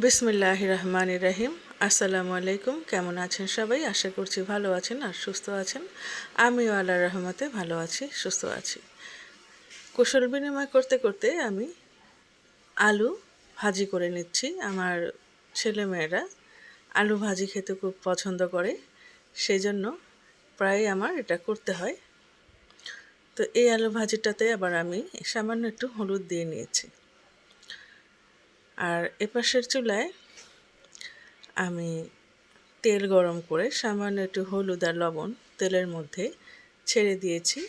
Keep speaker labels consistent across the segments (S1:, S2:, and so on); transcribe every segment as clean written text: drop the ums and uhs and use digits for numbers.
S1: বিসমিল্লাহির রহমানির রহিম। আসসালামু আলাইকুম। কেমন আছেন সবাই? আশা করছি ভালো আছেন আর সুস্থ আছেন। আমিও আল্লাহর রহমতে ভালো আছি, সুস্থ আছি। কুশল বিনিময় করতে করতে আমি আলু ভাজি করে নিচ্ছি। আমার ছেলেমেয়েরা আলু ভাজি খেতে খুব পছন্দ করে, সেজন্য প্রায় আমার এটা করতে হয়। তো এই আলু ভাজিটাতে আবার আমি সামান্য একটু হলুদ দিয়ে নিয়েছি। আর এপাশের চুলায় আমি তেল গরম করে সামান্য একটু হলুদ আর লবণ তেলের মধ্যে ছেড়ে দিয়েছি।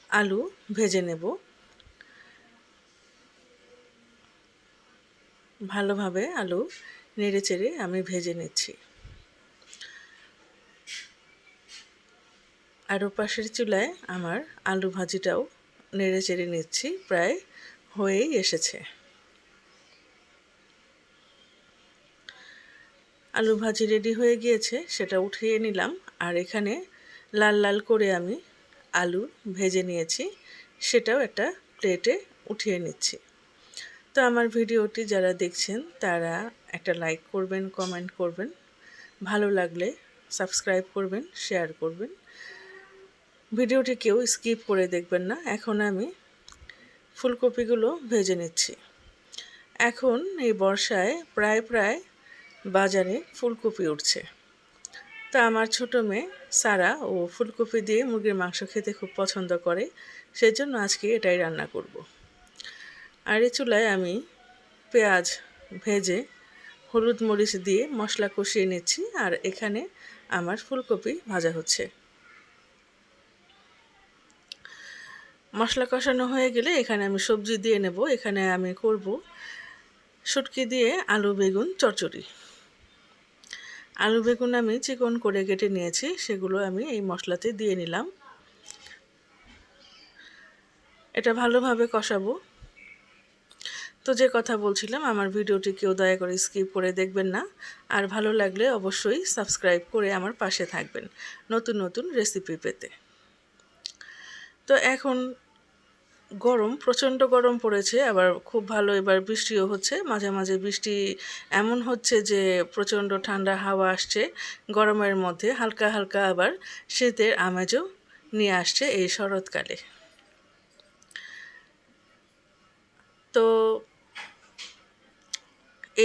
S1: আলু ভেজে নেব। ভালোভাবে আলু নেড়ে চেড়ে আমি ভেজে নিচ্ছি। আর ওপাশের চুলায় আমার আলু ভাজিটাও নেড়ে চেড়ে নিচ্ছি, প্রায় হয়েই এসেছে। আলু ভাজি রেডি হয়ে গিয়েছে, সেটা উঠিয়ে নিলাম। আর এখানে লাল লাল করে আমি আলু ভেজে নিয়েছি, সেটাও একটা প্লেটে উঠিয়ে নিচ্ছি। তো আমার ভিডিওটি যারা দেখছেন তারা একটা লাইক করবেন, কমেন্ট করবেন, ভালো লাগলে সাবস্ক্রাইব করবেন, শেয়ার করবেন। ভিডিওটি কেউ স্কিপ করে দেখবেন না। এখন আমি ফুলকপিগুলো ভেজে নিচ্ছি। এখন এই বর্ষায় প্রায় বাজারে ফুলকপি উঠছে। তা আমার ছোটো মেয়ে সারা ও ফুলকপি দিয়ে মুরগির মাংস খেতে খুব পছন্দ করে, সেজন্য আজকে এটাই রান্না করব। আর এই চুলায় আমি পেঁয়াজ ভেজে হলুদ মরিচ দিয়ে মশলা কষিয়ে নিচ্ছি। আর এখানে আমার ফুলকপি ভাজা হচ্ছে। মশলা কষানো হয়ে গেলে এখানে আমি সবজি দিয়ে নেব। এখানে আমি করব শুটকি দিয়ে আলু বেগুন চচ্চড়ি। আলু বেগুন আমি চিকন করে কেটে নিয়েছি, সেগুলো আমি এই মশলাতে দিয়ে নিলাম। এটা ভালোভাবে কষাবো। তো যে কথা বলছিলাম, আমার ভিডিওটি কেউ দয়া করে স্কিপ করে দেখবেন না। আর ভালো লাগলে অবশ্যই সাবস্ক্রাইব করে আমার পাশে থাকবেন নতুন নতুন রেসিপি পেতে। তো এখন গরম, প্রচণ্ড গরম পড়েছে, আবার খুব ভালো এবার বৃষ্টিও হচ্ছে। মাঝে মাঝে বৃষ্টি এমন হচ্ছে যে প্রচণ্ড ঠান্ডা হাওয়া আসছে গরমের মধ্যে, হালকা হালকা আবার শীতের আমেজও নিয়ে আসছে এই শরৎকালে। তো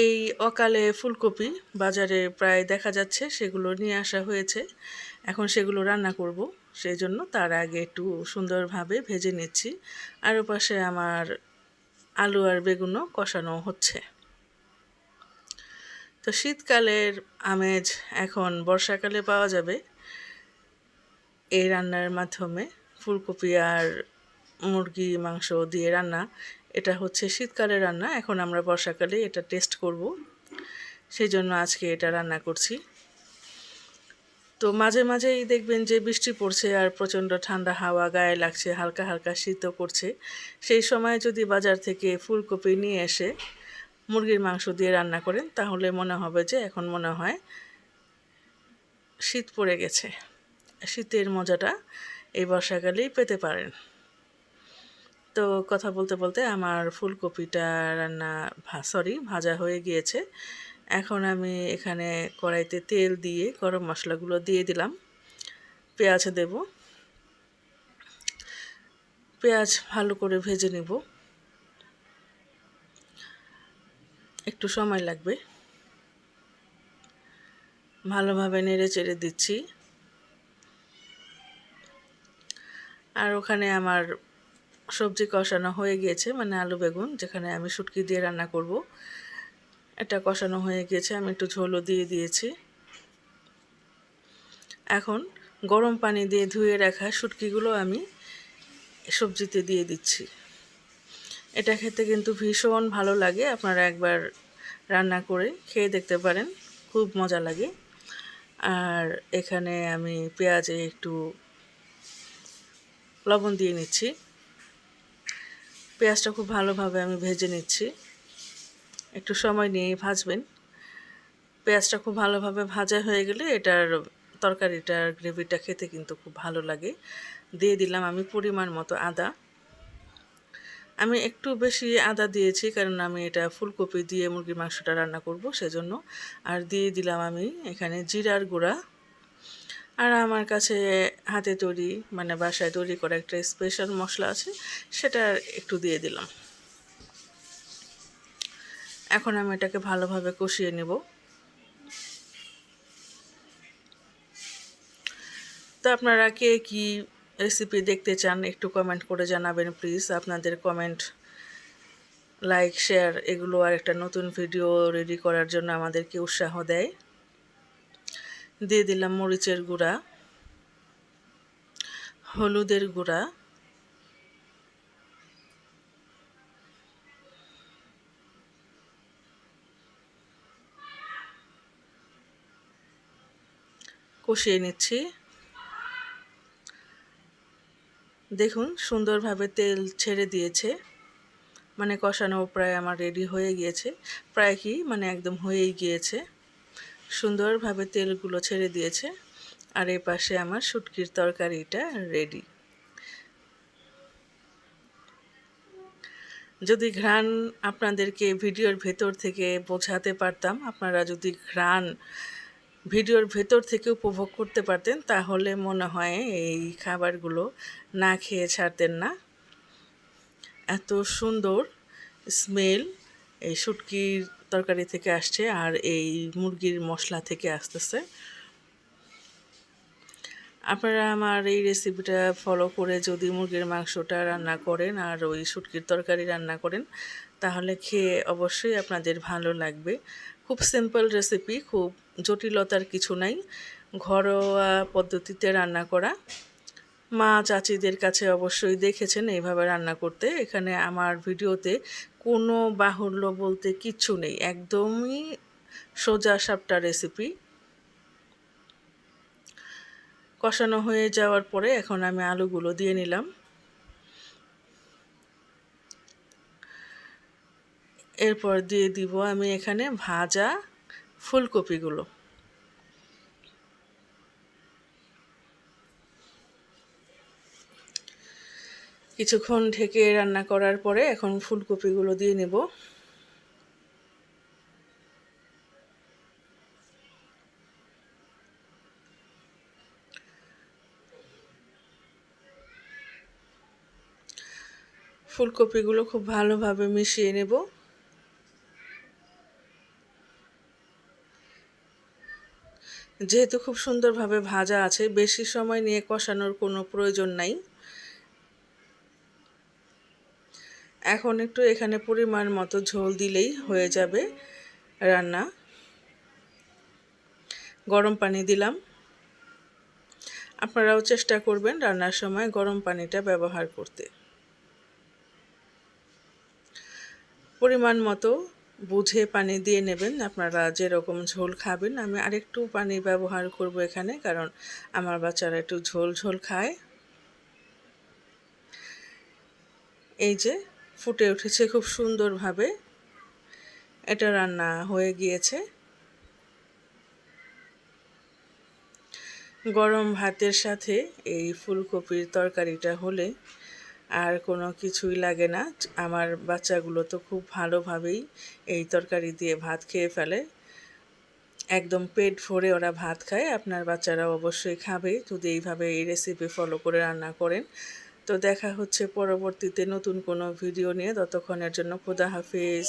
S1: এই অকালে ফুলকপি বাজারে প্রায় দেখা যাচ্ছে, সেগুলো নিয়ে আসা হয়েছে। এখন সেগুলো রান্না করব, সেই জন্য তার আগে একটু সুন্দরভাবে ভেজে নিচ্ছি। আর ওপাশে আমার আলু আর বেগুনও কষানো হচ্ছে। তো শীতকালের আমেজ এখন বর্ষাকালে পাওয়া যাবে এই রান্নার মাধ্যমে। ফুলকপি আর মুরগি মাংস দিয়ে রান্না, এটা হচ্ছে শীতকালের রান্না। এখন আমরা বর্ষাকালে এটা টেস্ট করব, সেই জন্য আজকে এটা রান্না করছি। তো মাঝে মাঝেই দেখবেন যে বৃষ্টি পড়ছে আর প্রচণ্ড ঠান্ডা হাওয়া গায়ে লাগছে, হালকা হালকা শীতও করছে। সেই সময় যদি বাজার থেকে ফুলকপি নিয়ে এসে মুরগির মাংস দিয়ে রান্না করেন, তাহলে মনে হবে যে এখন মনে হয় শীত পড়ে গেছে। শীতের মজাটা এই বর্ষাকালেই পেতে পারেন। তো কথা বলতে বলতে আমার ফুলকপিটা ভাজা হয়ে গিয়েছে। এখন আমি এখানে কড়াইতে তেল দিয়ে গরম মশলাগুলো দিয়ে দিলাম। পেঁয়াজ দেব। পেঁয়াজ ভালো করে ভেজে নেব, একটু সময় লাগবে। ভালোভাবে নেড়ে চেড়ে দিচ্ছি। আর ওখানে আমার সবজি কষানো হয়ে গিয়েছে, মানে আলু বেগুন যেখানে আমি শুটকি দিয়ে রান্না করব, এটা কষানো হয়ে গিয়েছে। আমি একটু ঝোলও দিয়ে দিয়েছি। এখন গরম পানি দিয়ে ধুয়ে রাখা শুটকিগুলো আমি সবজিতে দিয়ে দিচ্ছি। এটা খেতে কিন্তু ভীষণ ভালো লাগে, আপনারা একবার রান্না করে খেয়ে দেখতে পারেন, খুব মজা লাগে। আর এখানে আমি পেঁয়াজে একটু লবণ দিয়ে নিচ্ছি। পেঁয়াজটা খুব ভালোভাবে আমি ভেজে নিচ্ছি, একটু সময় নিয়ে ভাজবেন। পেঁয়াজটা খুব ভালোভাবে ভাজা হয়ে গেলে এটার তরকারিটার গ্রেভিটা খেতে কিন্তু খুব ভালো লাগে। দিয়ে দিলাম আমি পরিমাণ মতো আদা। আমি একটু বেশি আদা দিয়েছি, কারণ আমি এটা ফুলকপি দিয়ে মুরগির মাংসটা রান্না করব সেজন্য। আর দিয়ে দিলাম আমি এখানে জিরার গুঁড়া। আর আমার কাছে হাতে তৈরি মানে বাসায় তৈরি করা একটা স্পেশাল মশলা আছে, সেটা একটু দিয়ে দিলাম। এখন আমি এটাকে ভালোভাবে কষিয়ে নেব। তো আপনারা কে কী রেসিপি দেখতে চান একটু কমেন্ট করে জানাবেন প্লিজ। আপনাদের কমেন্ট, লাইক, শেয়ার এগুলো আর একটা নতুন ভিডিও রেডি করার জন্য আমাদেরকে উৎসাহ দেয়। দিয়ে দিলাম মরিচের গুঁড়া, হলুদের গুঁড়া, কষিয়ে নিচ্ছি। দেখুন সুন্দরভাবে তেল ছেড়ে দিয়েছে, মানে কষানো প্রায় আমার রেডি হয়ে গিয়েছে। প্রায় কি মানে একদম হয়েই গিয়েছে, সুন্দরভাবে তেলগুলো ছেড়ে দিয়েছে। আর এই পাশে আমার শুটকির তরকারিটা রেডি। যদি ঘ্রাণ আপনাদেরকে ভিডিওর ভেতর থেকে বোঝাতে পারতাম, আপনারা যদি ঘ্রাণ ভিডিওর ভেতর থেকে উপভোগ করতে পারতেন, তাহলে মনে হয় এই খাবারগুলো না খেয়ে ছাড়তেন না। এত সুন্দর স্মেল এই শুটকির তরকারি থেকে আসছে আর এই মুরগির মশলা থেকে আসতেছে। আপনারা আমার এই রেসিপিটা ফলো করে যদি মুরগির মাংসটা রান্না করেন আর ওই শুটকির তরকারি রান্না করেন, তাহলে খেয়ে অবশ্যই আপনাদের ভালো লাগবে। খুব সিম্পল রেসিপি, খুব জটিলতার কিছু নাই, ঘরোয়া পদ্ধতিতে রান্না করা। মা চাচিদের কাছে অবশ্যই দেখেছেন এইভাবে রান্না করতে। এখানে আমার ভিডিওতে কোনো বাহুল্য বলতে কিচ্ছু নেই, একদমই সোজা সাপটা রেসিপি। কষানো হয়ে যাওয়ার পরে এখন আমি আলুগুলো দিয়ে নিলাম। এরপর দিয়ে দিব আমি এখানে ভাজা ফুলকপিগুলো। কিছুক্ষণ ঢেকে রান্না করার পরে এখন ফুলকপিগুলো দিয়ে নেব। ফুলকপিগুলো খুব ভালোভাবে মিশিয়ে নেব। যেহেতু খুব সুন্দরভাবে ভাজা আছে, বেশি সময় নিয়ে কষানোর কোনো প্রয়োজন নাই। এখন একটু এখানে পরিমাণ মতো ঝোল দিলেই হয়ে যাবে রান্না। গরম পানি দিলাম। আপনারাও চেষ্টা করবেন রান্নার সময় গরম পানিটা ব্যবহার করতে। পরিমাণ মতো বুঝে পানি দিয়ে নেবেন, আপনারা যেরকম ঝোল খাবেন। আমি আরেকটু পানি ব্যবহার করব এখানে, কারণ আমার বাচ্চারা একটু ঝোল ঝোল খায়। এই যে ফুটে উঠেছে খুব সুন্দরভাবে, এটা রান্না হয়ে গিয়েছে। গরম ভাতের সাথে এই ফুলকপির তরকারিটা হলে আর কোনো কিছুই লাগে না। আমার বাচ্চাগুলো তো খুব ভালোভাবেই এই তরকারি দিয়ে ভাত খেয়ে ফেলে, একদম পেট ভরে ওরা ভাত খায়। আপনার বাচ্চারাও অবশ্যই খাবে যদি এইভাবে এই রেসিপি ফলো করে রান্না করেন। তো দেখা হচ্ছে পরবর্তীতে নতুন কোনো ভিডিও নিয়ে। ততক্ষণের জন্য খোদা হাফেজ।